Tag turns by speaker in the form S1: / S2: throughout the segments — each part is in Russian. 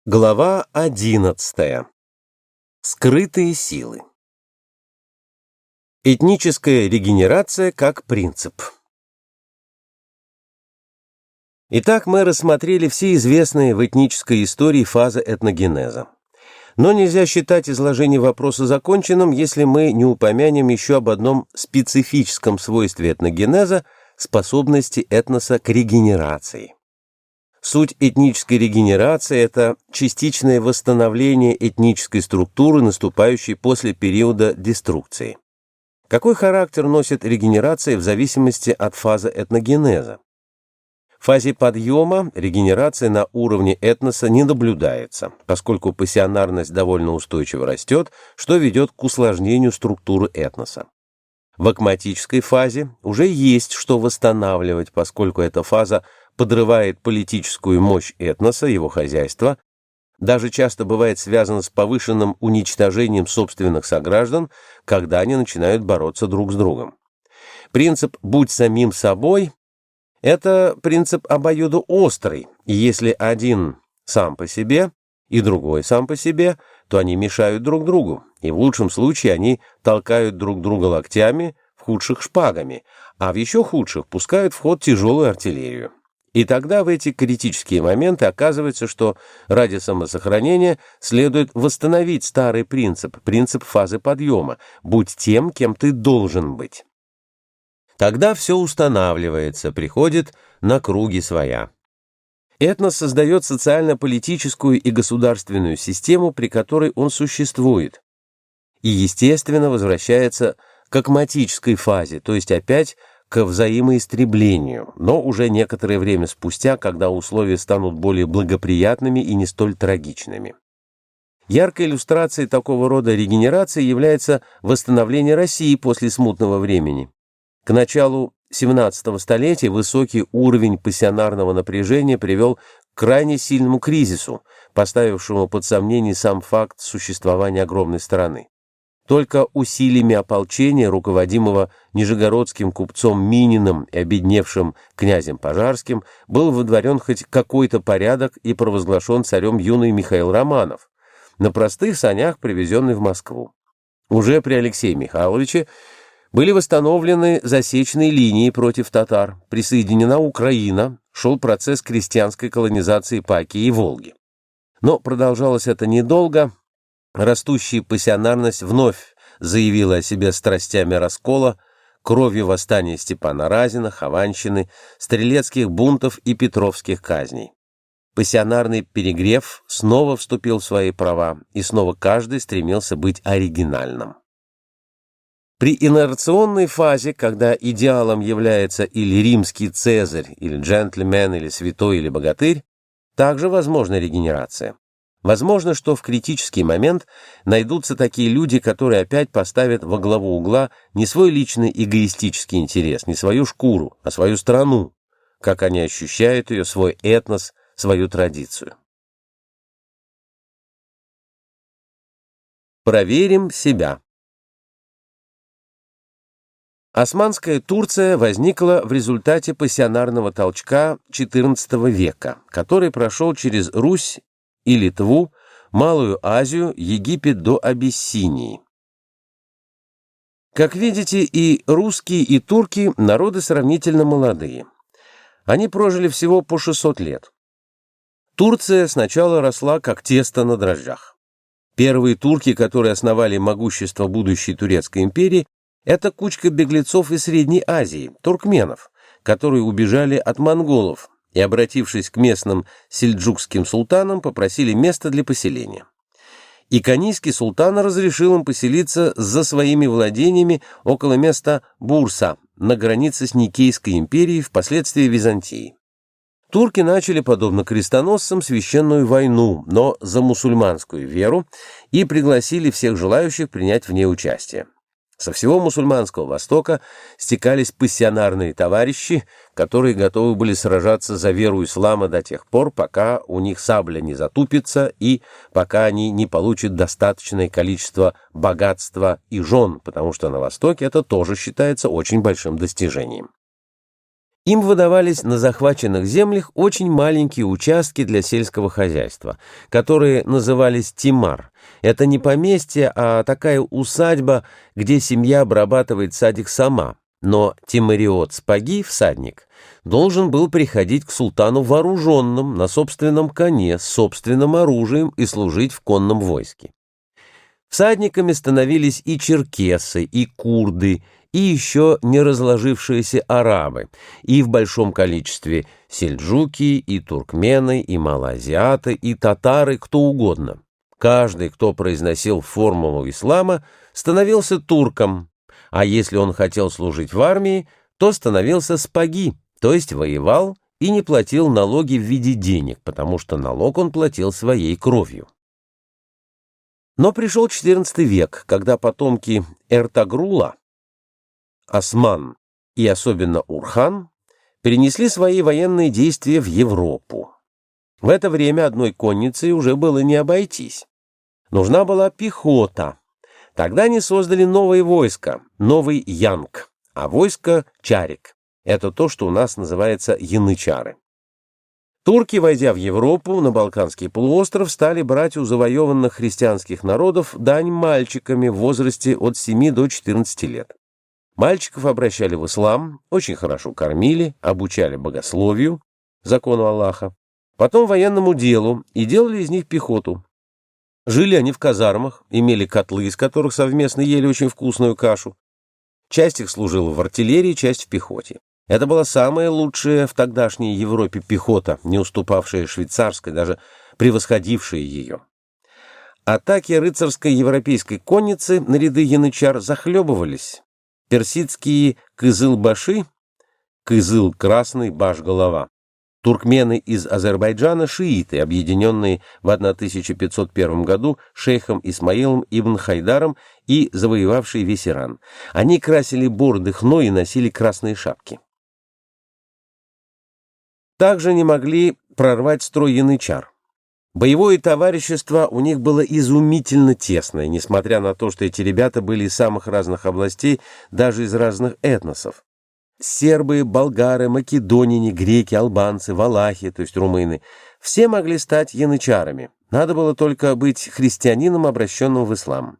S1: Глава 11. Скрытые силы. Этническая регенерация как принцип. Итак, мы рассмотрели все известные в этнической истории фазы этногенеза. Но нельзя считать изложение вопроса законченным, если мы не упомянем еще об одном специфическом свойстве этногенеза – способности этноса к регенерации. Суть этнической регенерации – это частичное восстановление этнической структуры, наступающей после периода деструкции. Какой характер носит регенерация в зависимости от фазы этногенеза? В фазе подъема регенерация на уровне этноса не наблюдается, поскольку пассионарность довольно устойчиво растет, что ведет к усложнению структуры этноса. В акматической фазе уже есть что восстанавливать, поскольку эта фаза подрывает политическую мощь этноса, его хозяйства, даже часто бывает связано с повышенным уничтожением собственных сограждан, когда они начинают бороться друг с другом. Принцип «будь самим собой» – это принцип обоюдоострый, и если один сам по себе и другой сам по себе, то они мешают друг другу, и в лучшем случае они толкают друг друга локтями, в худших – шпагами, а в еще худших пускают в ход тяжелую артиллерию. И тогда в эти критические моменты оказывается, что ради самосохранения следует восстановить старый принцип, принцип фазы подъема «будь тем, кем ты должен быть». Тогда все устанавливается, приходит на круги своя. Этнос создает социально-политическую и государственную систему, при которой он существует, и, естественно, возвращается к акматической фазе, то есть опять к взаимоистреблению, но уже некоторое время спустя, когда условия станут более благоприятными и не столь трагичными. Яркой иллюстрацией такого рода регенерации является восстановление России после смутного времени. К началу XVII столетия высокий уровень пассионарного напряжения привел к крайне сильному кризису, поставившему под сомнение сам факт существования огромной страны. Только усилиями ополчения, руководимого нижегородским купцом Мининым и обедневшим князем Пожарским, был водворен хоть какой-то порядок и провозглашен царем юный Михаил Романов, на простых санях привезенный в Москву. Уже при Алексее Михайловиче были восстановлены засечные линии против татар, присоединена Украина, шел процесс крестьянской колонизации по Оке и Волге. Но продолжалось это недолго. Растущая пассионарность вновь заявила о себе страстями раскола, кровью восстания Степана Разина, Хованщины, стрелецких бунтов и петровских казней. Пассионарный перегрев снова вступил в свои права, и снова каждый стремился быть оригинальным. При инерционной фазе, когда идеалом является или римский цезарь, или джентльмен, или святой, или богатырь, также возможна регенерация. Возможно, что в критический момент найдутся такие люди, которые опять поставят во главу угла не свой личный эгоистический интерес, не свою шкуру, а свою страну, как они ощущают ее, свой этнос, свою традицию. Проверим себя. Османская Турция возникла в результате пассионарного толчка XIV века, который прошел через Русь и Литву, Малую Азию, Египет до Абиссинии. Как видите, и русские, и турки – народы сравнительно молодые. Они прожили всего по 600 лет. Турция сначала росла как тесто на дрожжах. Первые турки, которые основали могущество будущей Турецкой империи, это кучка беглецов из Средней Азии, туркменов, которые убежали от монголов и, обратившись к местным сельджукским султанам, попросили место для поселения. Иконийский султан разрешил им поселиться за своими владениями около места Бурса, на границе с Никейской империей, впоследствии Византии. Турки начали, подобно крестоносцам, священную войну, но за мусульманскую веру, и пригласили всех желающих принять в ней участие. Со всего мусульманского Востока стекались пассионарные товарищи, которые готовы были сражаться за веру ислама до тех пор, пока у них сабля не затупится и пока они не получат достаточное количество богатства и жен, потому что на Востоке это тоже считается очень большим достижением. Им выдавались на захваченных землях очень маленькие участки для сельского хозяйства, которые назывались тимар. Это не поместье, а такая усадьба, где семья обрабатывает садик сама. Но тимариот Спаги, всадник, должен был приходить к султану вооруженным, на собственном коне, с собственным оружием и служить в конном войске. Всадниками становились и черкесы, и курды, и еще не разложившиеся арабы, и в большом количестве сельджуки, и туркмены, и малоазиаты, и татары, кто угодно. Каждый, кто произносил формулу ислама, становился турком, а если он хотел служить в армии, то становился спаги, то есть воевал и не платил налоги в виде денег, потому что налог он платил своей кровью. Но пришел XIV век, когда потомки Эртагрула, Осман и особенно Урхан перенесли свои военные действия в Европу. В это время одной конницей уже было не обойтись. Нужна была пехота. Тогда они создали новое войско, новый янг, а войско чарик. Это то, что у нас называется янычары. Турки, войдя в Европу, на Балканский полуостров, стали брать у завоеванных христианских народов дань мальчиками в возрасте от 7 до 14 лет. Мальчиков обращали в ислам, очень хорошо кормили, обучали богословию, закону Аллаха, потом военному делу и делали из них пехоту. Жили они в казармах, имели котлы, из которых совместно ели очень вкусную кашу. Часть их служила в артиллерии, часть в пехоте. Это была самая лучшая в тогдашней Европе пехота, не уступавшая швейцарской, даже превосходившая ее. Атаки рыцарской европейской конницы на ряды янычар захлебывались. Персидские кызыл-баши, кызыл — красный, баш — голова. Туркмены из Азербайджана — шииты, объединенные в 1501 году шейхом Исмаилом ибн Хайдаром и завоевавшие весь Иран. Они красили бороды хной и носили красные шапки. Также не могли прорвать строй янычар. Боевое товарищество у них было изумительно тесное, несмотря на то, что эти ребята были из самых разных областей, даже из разных этносов. Сербы, болгары, македоняне, греки, албанцы, валахи, то есть румыны, все могли стать янычарами. Надо было только быть христианином, обращенным в ислам.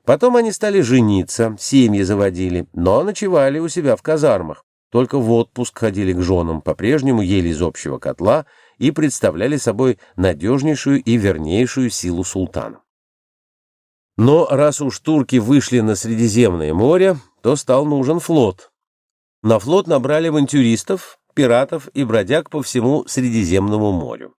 S1: Потом они стали жениться, семьи заводили, но ночевали у себя в казармах. Только в отпуск ходили к женам, по-прежнему ели из общего котла и представляли собой надежнейшую и вернейшую силу султана. Но раз уж турки вышли на Средиземное море, то стал нужен флот. На флот набрали авантюристов, пиратов и бродяг по всему Средиземному морю.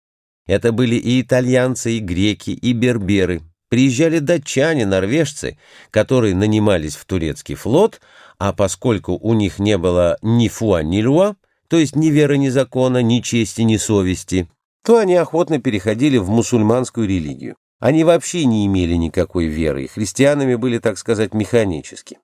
S1: Это были и итальянцы, и греки, и берберы. Приезжали датчане, норвежцы, которые нанимались в турецкий флот, а поскольку у них не было ни фуа, ни люа, то есть ни веры, ни закона, ни чести, ни совести, то они охотно переходили в мусульманскую религию. Они вообще не имели никакой веры, и христианами были, так сказать, механически.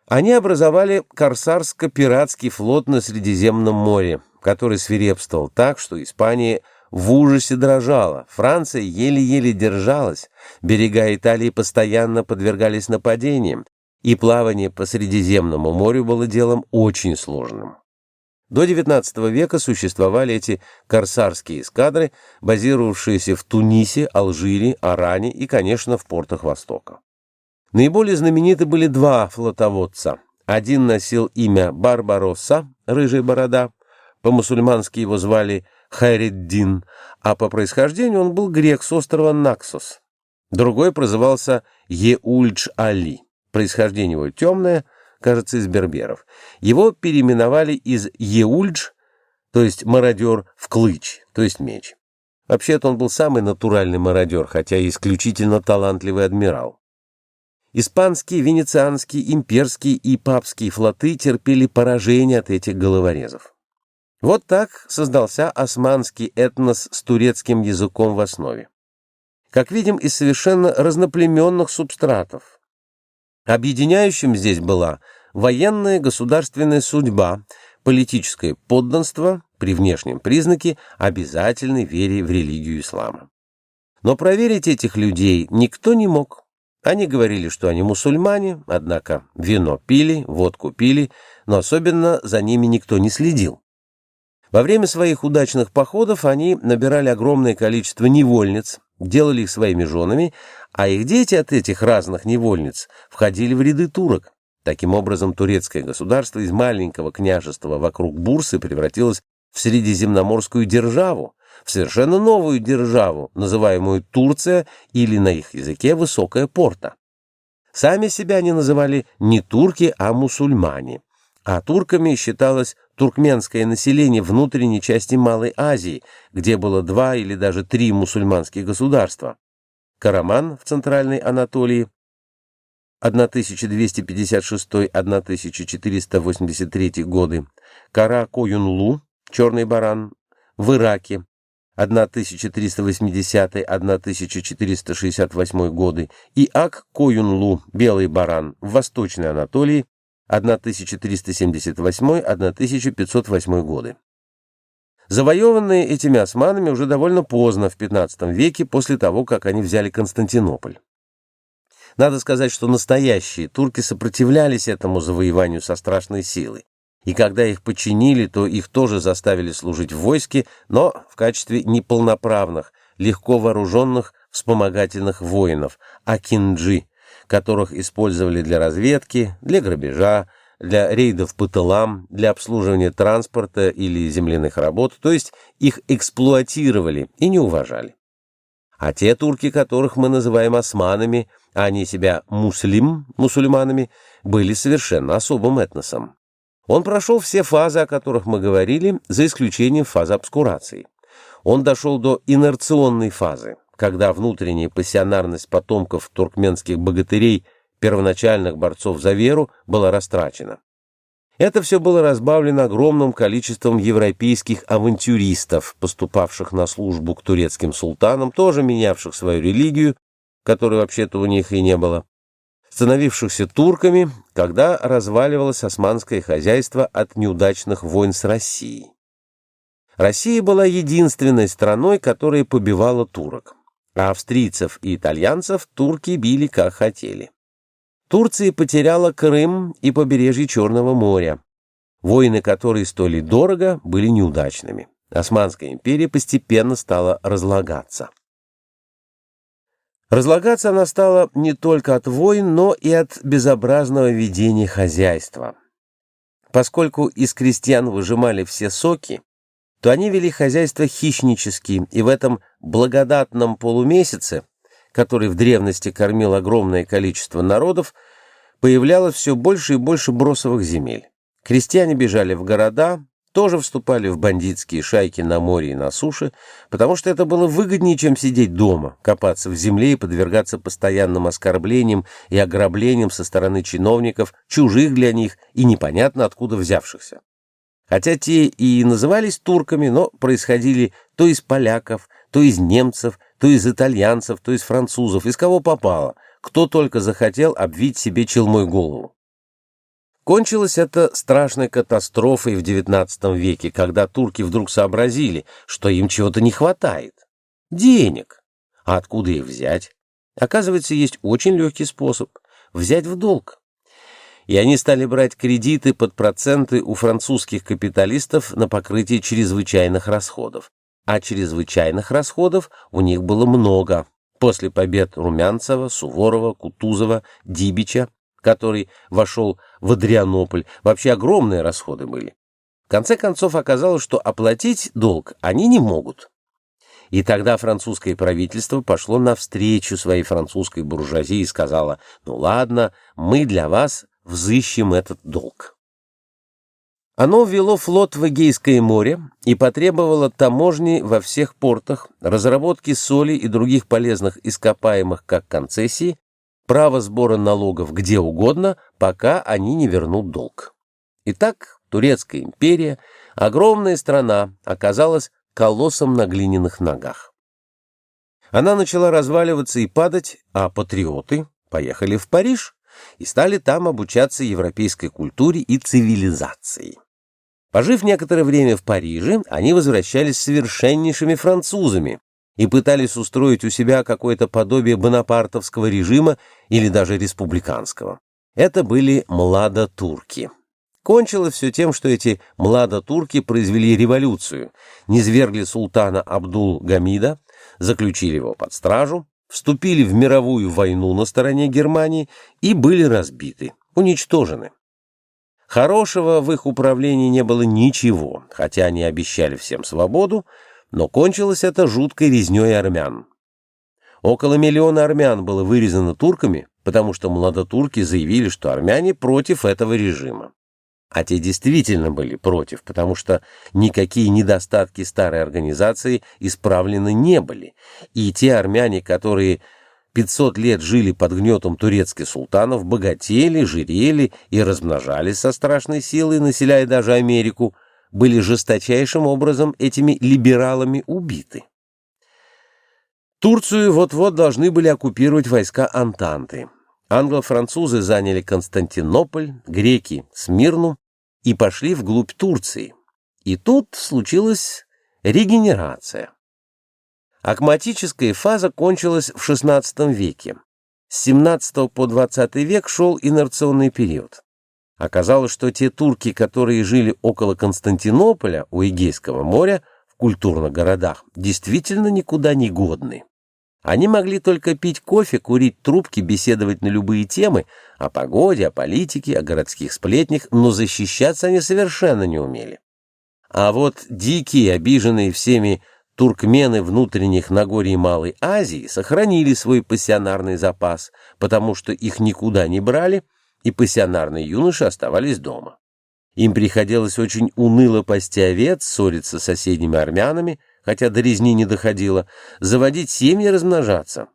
S1: Они образовали корсарско-пиратский флот на Средиземном море, который свирепствовал так, что Испания в ужасе дрожала, Франция еле-еле держалась, берега Италии постоянно подвергались нападениям, и плавание по Средиземному морю было делом очень сложным. До XIX века существовали эти корсарские эскадры, базировавшиеся в Тунисе, Алжире, Оране и, конечно, в портах Востока. Наиболее знамениты были два флотоводца. Один носил имя Барбаросса, рыжая борода, по-мусульмански его звали Хайреддин, а по происхождению он был грек с острова Наксос. Другой прозывался Еульдж-Али, происхождение его темное, кажется, из берберов. Его переименовали из Еульдж, то есть мародер, в Клыч, то есть меч. Вообще-то он был самый натуральный мародер, хотя и исключительно талантливый адмирал. Испанские, венецианские, имперские и папские флоты терпели поражение от этих головорезов. Вот так создался османский этнос с турецким языком в основе. Как видим, из совершенно разноплеменных субстратов. Объединяющим здесь была военная государственная судьба, политическое подданство, при внешнем признаке обязательной вере в религию ислама. Но проверить этих людей никто не мог. Они говорили, что они мусульмане, однако вино пили, водку пили, но особенно за ними никто не следил. Во время своих удачных походов они набирали огромное количество невольниц, делали их своими женами, а их дети от этих разных невольниц входили в ряды турок. Таким образом, турецкое государство из маленького княжества вокруг Бурсы превратилось в средиземноморскую державу, в совершенно новую державу, называемую Турция или на их языке Высокая Порта. Сами себя они называли не турки, а мусульмане, а турками считалось туркменское население внутренней части Малой Азии, где было 2 или даже 3 мусульманских государства. Караман в Центральной Анатолии 1256-1483 годы, Кара-Коюнлу, Черный баран, в Ираке 1380-1468 годы и Ак-Коюнлу, Белый баран, в Восточной Анатолии 1378-1508 годы. Завоеванные этими османами уже довольно поздно, в XV веке, после того, как они взяли Константинополь. Надо сказать, что настоящие турки сопротивлялись этому завоеванию со страшной силой, и когда их подчинили, то их тоже заставили служить в войске, но в качестве неполноправных, легко вооруженных вспомогательных воинов, акинджи, которых использовали для разведки, для грабежа, для рейдов по тылам, для обслуживания транспорта или земляных работ, то есть их эксплуатировали и не уважали. А те турки, которых мы называем османами, а они себя мусульманами, были совершенно особым этносом. Он прошел все фазы, о которых мы говорили, за исключением фазы обскурации. Он дошел до инерционной фазы, когда внутренняя пассионарность потомков туркменских богатырей, первоначальных борцов за веру, была растрачена. Это все было разбавлено огромным количеством европейских авантюристов, поступавших на службу к турецким султанам, тоже менявших свою религию, которой вообще-то у них и не было, становившихся турками, когда разваливалось османское хозяйство от неудачных войн с Россией. Россия была единственной страной, которая побивала турок, а австрийцев и итальянцев турки били как хотели. Турция потеряла Крым и побережье Черного моря. Войны, которые стоили дорого, были неудачными. Османская империя постепенно стала разлагаться. Разлагаться она стала не только от войн, но и от безобразного ведения хозяйства. Поскольку из крестьян выжимали все соки, то они вели хозяйство хищнически, и в этом благодатном полумесяце, который в древности кормил огромное количество народов, появлялось все больше и больше бросовых земель. Крестьяне бежали в города, тоже вступали в бандитские шайки на море и на суше, потому что это было выгоднее, чем сидеть дома, копаться в земле и подвергаться постоянным оскорблениям и ограблениям со стороны чиновников, чужих для них и непонятно откуда взявшихся. Хотя те и назывались турками, но происходили то из поляков, то из немцев, то из итальянцев, то из французов, из кого попало, кто только захотел обвить себе челмой голову. Кончилось это страшной катастрофой в XIX веке, когда турки вдруг сообразили, что им чего-то не хватает. Денег. А откуда их взять? Оказывается, есть очень легкий способ – взять в долг. И они стали брать кредиты под проценты у французских капиталистов на покрытие чрезвычайных расходов. А чрезвычайных расходов у них было много. После побед Румянцева, Суворова, Кутузова, Дибича, который вошел в Адрианополь, вообще огромные расходы были. В конце концов оказалось, что оплатить долг они не могут. И тогда французское правительство пошло навстречу своей французской буржуазии и сказало: «Ну ладно, мы для вас взыщем этот долг». Оно ввело флот в Эгейское море и потребовало таможни во всех портах, разработки соли и других полезных ископаемых как концессии, право сбора налогов где угодно, пока они не вернут долг. Итак, Турецкая империя, огромная страна, оказалась колоссом на глиняных ногах. Она начала разваливаться и падать, а патриоты поехали в Париж и стали там обучаться европейской культуре и цивилизации. Пожив некоторое время в Париже, они возвращались совершеннейшими французами и пытались устроить у себя какое-то подобие бонапартовского режима или даже республиканского. Это были младотурки. Кончилось все тем, что эти младотурки произвели революцию, низвергли султана Абдул-Гамида, заключили его под стражу, вступили в мировую войну на стороне Германии и были разбиты, уничтожены. Хорошего в их управлении не было ничего, хотя они обещали всем свободу, но кончилось это жуткой резней армян. Около миллиона армян было вырезано турками, потому что младотурки заявили, что армяне против этого режима. А те действительно были против, потому что никакие недостатки старой организации исправлены не были, и те армяне, которые 500 лет жили под гнетом турецких султанов, богатели, жирели и размножались со страшной силой, населяя даже Америку, были жесточайшим образом этими либералами убиты. Турцию вот-вот должны были оккупировать войска Антанты. Англо-французы заняли Константинополь, греки — Смирну и пошли вглубь Турции. И тут случилась регенерация. Акматическая фаза кончилась в XVI веке. С XVII по XX век шел инерционный период. Оказалось, что те турки, которые жили около Константинополя у Эгейского моря, в культурных городах, действительно никуда не годны. Они могли только пить кофе, курить трубки, беседовать на любые темы, о погоде, о политике, о городских сплетнях, но защищаться они совершенно не умели. А вот дикие, обиженные всеми туркмены внутренних Нагорий и Малой Азии сохранили свой пассионарный запас, потому что их никуда не брали, и пассионарные юноши оставались дома. Им приходилось очень уныло пасти овец, ссориться с соседними армянами, хотя до резни не доходило, заводить семьи и размножаться.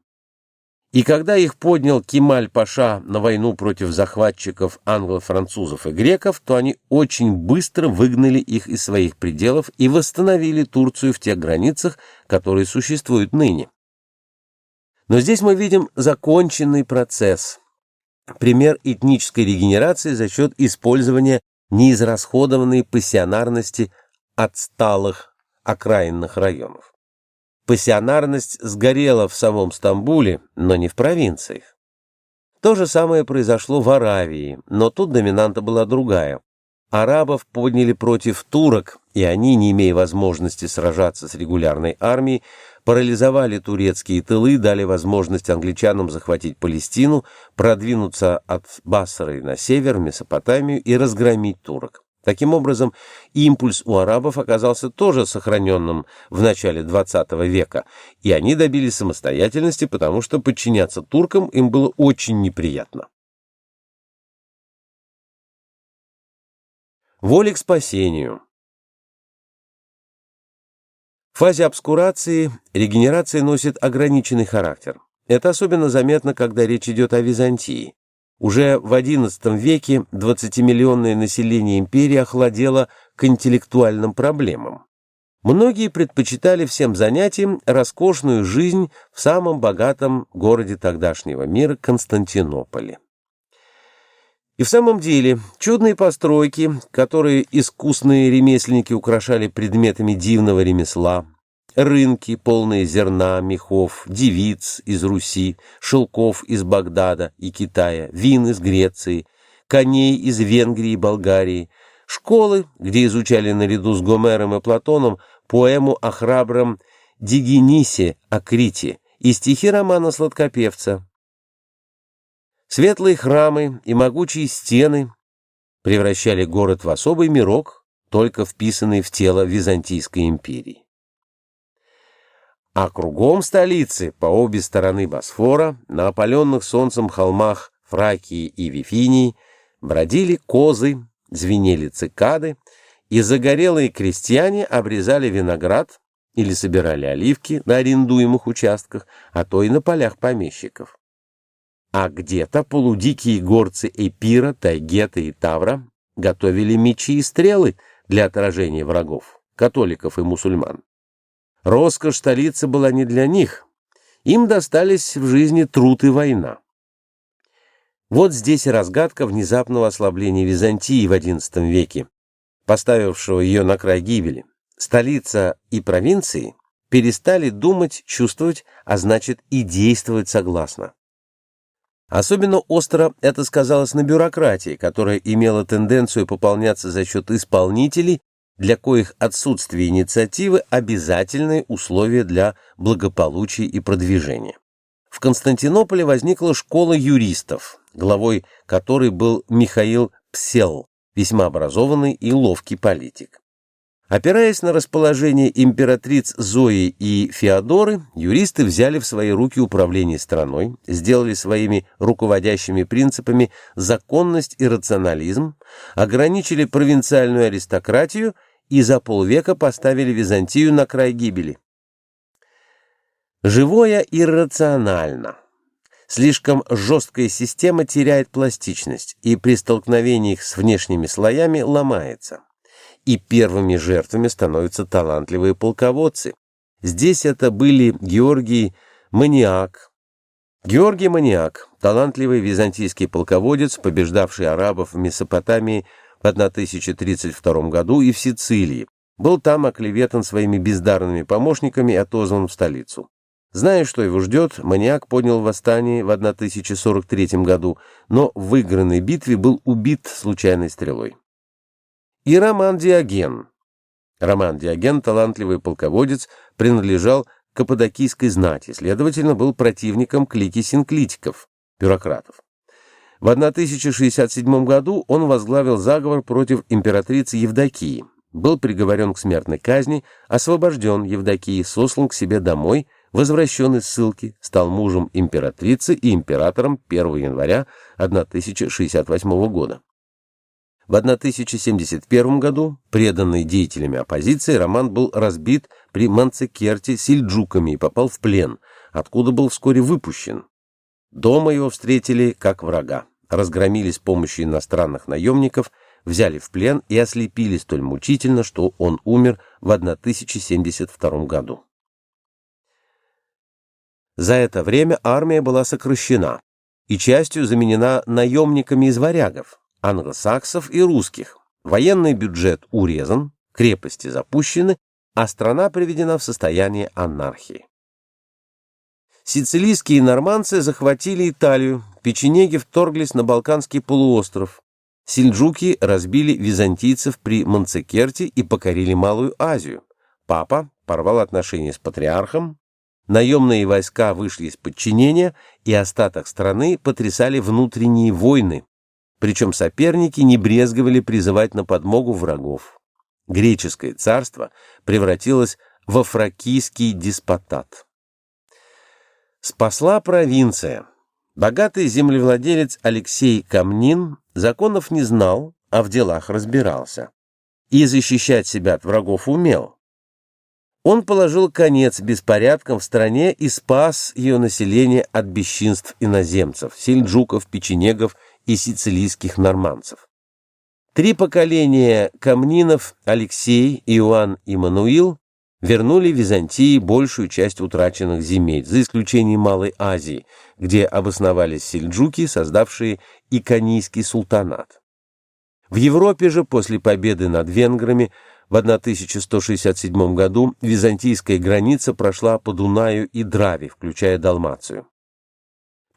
S1: И когда их поднял Кемаль-паша на войну против захватчиков англо-французов и греков, то они очень быстро выгнали их из своих пределов и восстановили Турцию в тех границах, которые существуют ныне. Но здесь мы видим законченный процесс, пример этнической регенерации за счет использования неизрасходованной пассионарности отсталых окраинных районов. Пассионарность сгорела в самом Стамбуле, но не в провинциях. То же самое произошло в Аравии, но тут доминанта была другая. Арабов подняли против турок, и они, не имея возможности сражаться с регулярной армией, парализовали турецкие тылы, дали возможность англичанам захватить Палестину, продвинуться от Басры на север, в Месопотамию и разгромить турок. Таким образом, импульс у арабов оказался тоже сохраненным в начале XX века, и они добились самостоятельности, потому что подчиняться туркам им было очень неприятно. Воля к спасению. В фазе обскурации регенерация носит ограниченный характер. Это особенно заметно, когда речь идет о Византии. Уже в XI веке 20-миллионное население империи охладело к интеллектуальным проблемам. Многие предпочитали всем занятиям роскошную жизнь в самом богатом городе тогдашнего мира Константинополе. И в самом деле чудные постройки, которые искусные ремесленники украшали предметами дивного ремесла, рынки, полные зерна, мехов, девиц из Руси, шелков из Багдада и Китая, вин из Греции, коней из Венгрии и Болгарии, школы, где изучали наряду с Гомером и Платоном поэму о храбром Дигенисе о Крите и стихи романа Сладкопевца. Светлые храмы и могучие стены превращали город в особый мирок, только вписанный в тело Византийской империи. А кругом столицы, по обе стороны Босфора, на опаленных солнцем холмах Фракии и Вифинии, бродили козы, звенели цикады, и загорелые крестьяне обрезали виноград или собирали оливки на арендуемых участках, а то и на полях помещиков. А где-то полудикие горцы Эпира, Тайгета и Тавра готовили мечи и стрелы для отражения врагов, католиков и мусульман. Роскошь столицы была не для них, им достались в жизни труд и война. Вот здесь и разгадка внезапного ослабления Византии в XI веке, поставившего ее на край гибели. Столица и провинции перестали думать, чувствовать, а значит и действовать согласно. Особенно остро это сказалось на бюрократии, которая имела тенденцию пополняться за счет исполнителей, для коих отсутствие инициативы – обязательные условия для благополучия и продвижения. В Константинополе возникла школа юристов, главой которой был Михаил Псел, весьма образованный и ловкий политик. Опираясь на расположение императриц Зои и Феодоры, юристы взяли в свои руки управление страной, сделали своими руководящими принципами законность и рационализм, ограничили провинциальную аристократию и за полвека поставили Византию на край гибели. Живое иррационально. Слишком жесткая система теряет пластичность и при столкновениях с внешними слоями ломается. И первыми жертвами становятся талантливые полководцы. Здесь это были Георгий Маниак. Георгий Маниак, талантливый византийский полководец, побеждавший арабов в Месопотамии в 1032 году и в Сицилии, был там оклеветан своими бездарными помощниками и отозван в столицу. Зная, что его ждет, Маниак поднял восстание в 1043 году, но в выигранной битве был убит случайной стрелой. И Роман Диоген. Роман Диоген, талантливый полководец, принадлежал к каппадокийской знати, следовательно, был противником клики синклитиков, бюрократов. В 1067 году он возглавил заговор против императрицы Евдокии, был приговорен к смертной казни, освобожден Евдокией, сослан к себе домой, возвращен из ссылки, стал мужем императрицы и императором 1 января 1068 года. В 1071 году, преданный деятелями оппозиции, Роман был разбит при Манцикерте сельджуками и попал в плен, откуда был вскоре выпущен. Дома его встретили как врага, разгромили с помощью иностранных наемников, взяли в плен и ослепили столь мучительно, что он умер в 1072 году. За это время армия была сокращена и частью заменена наемниками из варягов, англосаксов и русских. Военный бюджет урезан, крепости запущены, а страна приведена в состояние анархии. Сицилийские норманцы захватили Италию, печенеги вторглись на Балканский полуостров, сельджуки разбили византийцев при Манцикерте и покорили Малую Азию. Папа порвал отношения с патриархом, наемные войска вышли из подчинения, и остаток страны потрясали внутренние войны. Причем соперники не брезговали призывать на подмогу врагов. Греческое царство превратилось во фракийский деспотат. Спасла провинция. Богатый землевладелец Алексей Камнин законов не знал, а в делах разбирался. И защищать себя от врагов умел. Он положил конец беспорядкам в стране и спас ее население от бесчинств иноземцев, сельджуков, печенегов и сицилийских норманцев. 3 поколения камнинов Алексей, Иоанн и Мануил вернули Византии большую часть утраченных земель, за исключением Малой Азии, где обосновались сельджуки, создавшие Иконийский султанат. В Европе же после победы над венграми в 1167 году византийская граница прошла по Дунаю и Драве, включая Далмацию.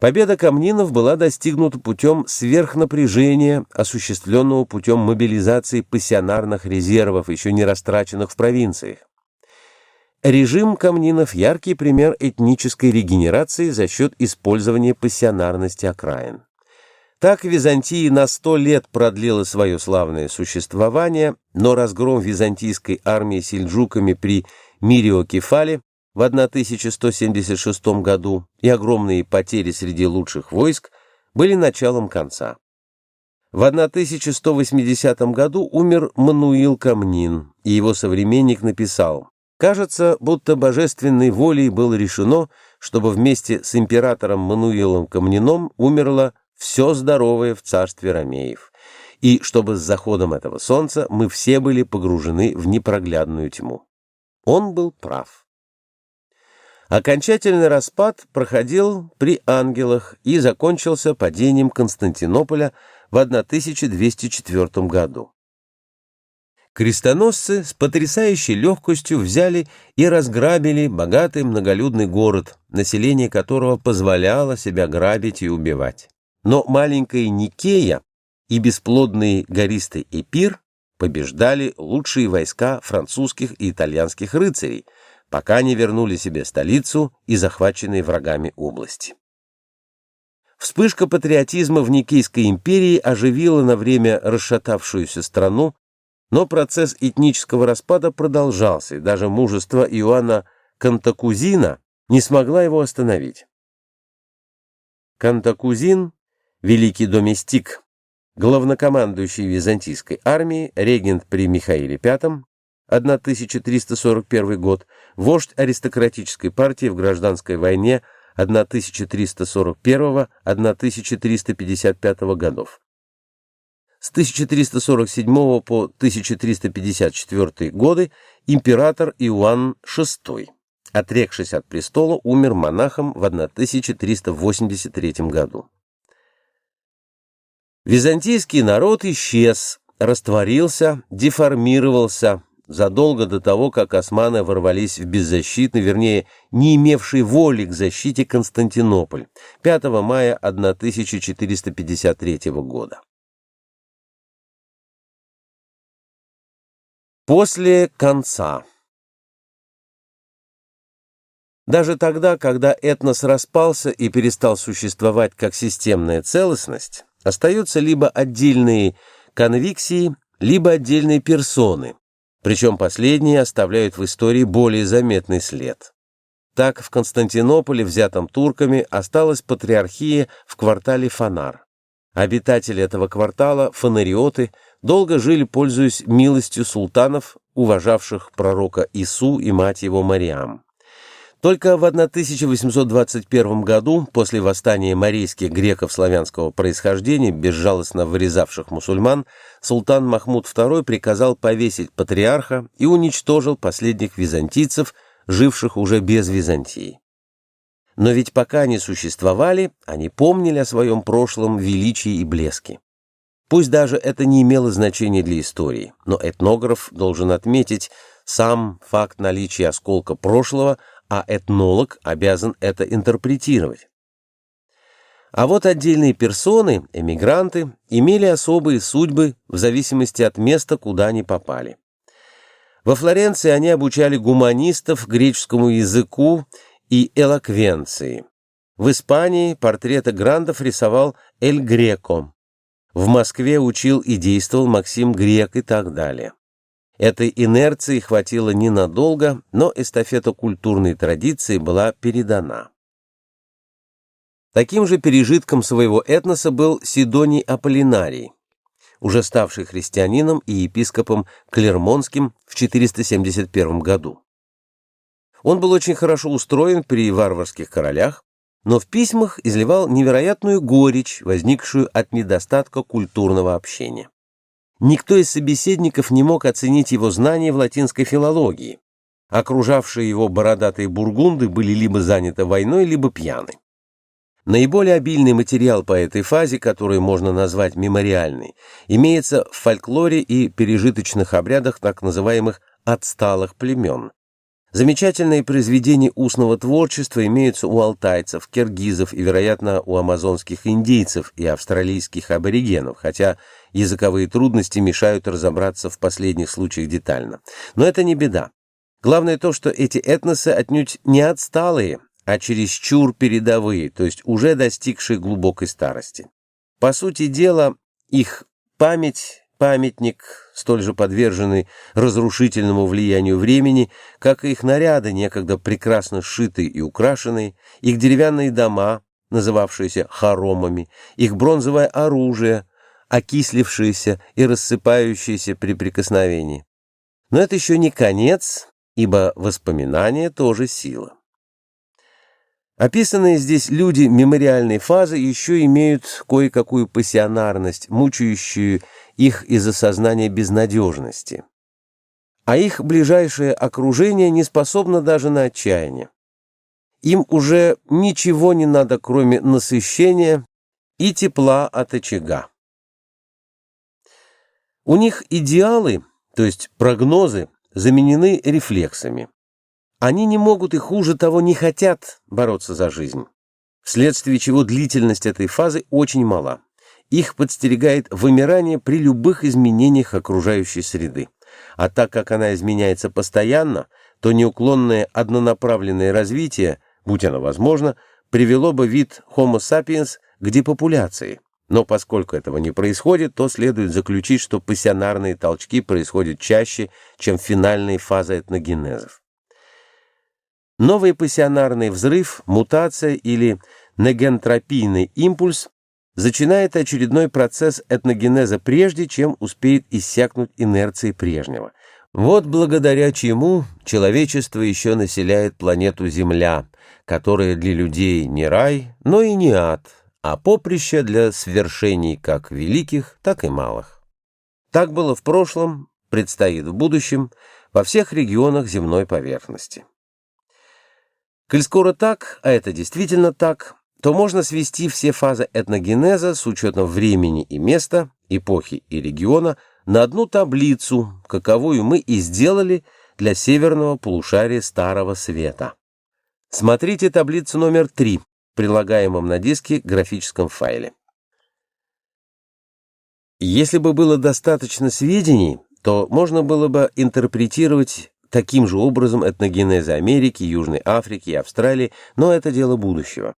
S1: Победа камнинов была достигнута путем сверхнапряжения, осуществленного путем мобилизации пассионарных резервов, еще не растраченных в провинциях. Режим камнинов – яркий пример этнической регенерации за счет использования пассионарности окраин. Так Византия на 100 лет продлила свое славное существование, но разгром византийской армии сельджуками при Мириокефале в 1176 году и огромные потери среди лучших войск были началом конца. В 1180 году умер Мануил Камнин, и его современник написал: «Кажется, будто божественной волей было решено, чтобы вместе с императором Мануилом Камнином умерло все здоровое в царстве ромеев, и чтобы с заходом этого солнца мы все были погружены в непроглядную тьму». Он был прав. Окончательный распад проходил при ангелах и закончился падением Константинополя в 1204 году. Крестоносцы с потрясающей легкостью взяли и разграбили богатый многолюдный город, население которого позволяло себя грабить и убивать. Но маленькая Никея и бесплодный гористый Эпир побеждали лучшие войска французских и итальянских рыцарей, пока не вернули себе столицу и захваченные врагами области. Вспышка патриотизма в Никейской империи оживила на время расшатавшуюся страну, но процесс этнического распада продолжался, и даже мужество Иоанна Кантакузина не смогла его остановить. Кантакузин, великий доместик, главнокомандующий византийской армией, регент при Михаиле V, 1341 год, вождь аристократической партии в гражданской войне 1341-1355 годов. С 1347 по 1354 годы император Иоанн VI, отрекшись от престола, умер монахом в 1383 году. Византийский народ исчез, растворился, деформировался задолго до того, как османы ворвались в беззащитный, вернее, не имевший воли к защите Константинополь 5 мая 1453 года. После конца. Даже тогда, когда этнос распался и перестал существовать как системная целостность, остаются либо отдельные конвиксии, либо отдельные персоны, причем последние оставляют в истории более заметный след. Так, в Константинополе, взятом турками, осталась патриархия в квартале Фонар. Обитатели этого квартала, фонариоты, долго жили, пользуясь милостью султанов, уважавших пророка Ису и мать его Мариам. Только в 1821 году, после восстания марийских греков славянского происхождения, безжалостно вырезавших мусульман, султан Махмуд II приказал повесить патриарха и уничтожил последних византийцев, живших уже без Византии. Но ведь пока они существовали, они помнили о своем прошлом величии и блеске. Пусть даже это не имело значения для истории, но этнограф должен отметить сам факт наличия осколка прошлого, а этнолог обязан это интерпретировать. А вот отдельные персоны, эмигранты, имели особые судьбы в зависимости от места, куда они попали. Во Флоренции они обучали гуманистов греческому языку и элоквенции. В Испании портреты грандов рисовал Эль Греко. В Москве учил и действовал Максим Грек и так далее. Этой инерции хватило ненадолго, но эстафета культурной традиции была передана. Таким же пережитком своего этноса был Сидоний Аполлинарий, уже ставший христианином и епископом Клермонским в 471 году. Он был очень хорошо устроен при варварских королях, но в письмах изливал невероятную горечь, возникшую от недостатка культурного общения. Никто из собеседников не мог оценить его знания в латинской филологии. Окружавшие его бородатые бургунды были либо заняты войной, либо пьяны. Наиболее обильный материал по этой фазе, который можно назвать мемориальной, имеется в фольклоре и пережиточных обрядах так называемых «отсталых племен». Замечательные произведения устного творчества имеются у алтайцев, киргизов и, вероятно, у амазонских индейцев и австралийских аборигенов, хотя языковые трудности мешают разобраться в последних случаях детально. Но это не беда. Главное то, что эти этносы отнюдь не отсталые, а чересчур передовые, то есть уже достигшие глубокой старости. По сути дела, их памятник, столь же подверженный разрушительному влиянию времени, как и их наряды, некогда прекрасно сшитые и украшенные, их деревянные дома, называвшиеся хоромами, их бронзовое оружие, окислившееся и рассыпающееся при прикосновении. Но это еще не конец, ибо воспоминания тоже сила. Описанные здесь люди мемориальной фазы еще имеют кое-какую пассионарность, мучающую их из-за сознания безнадежности. А их ближайшее окружение не способно даже на отчаяние. Им уже ничего не надо, кроме насыщения и тепла от очага. У них идеалы, то есть прогнозы, заменены рефлексами. Они не могут и, хуже того, не хотят бороться за жизнь, вследствие чего длительность этой фазы очень мала. Их подстерегает вымирание при любых изменениях окружающей среды. А так как она изменяется постоянно, то неуклонное однонаправленное развитие, будь оно возможно, привело бы вид Homo sapiens к депопуляции. Но поскольку этого не происходит, то следует заключить, что пассионарные толчки происходят чаще, чем финальные фазы этногенезов. Новый пассионарный взрыв, мутация или негентропийный импульс начинает очередной процесс этногенеза прежде, чем успеет иссякнуть инерции прежнего. Вот благодаря чему человечество еще населяет планету Земля, которая для людей не рай, но и не ад, а поприще для свершений как великих, так и малых. Так было в прошлом, предстоит в будущем, во всех регионах земной поверхности. Коль скоро так, а это действительно так, то можно свести все фазы этногенеза с учетом времени и места, эпохи и региона на одну таблицу, каковую мы и сделали для северного полушария Старого Света. Смотрите таблицу номер 3 в прилагаемом на диске графическом файле. Если бы было достаточно сведений, то можно было бы интерпретировать таким же образом этногенезы Америки, Южной Африки и Австралии, но это дело будущего.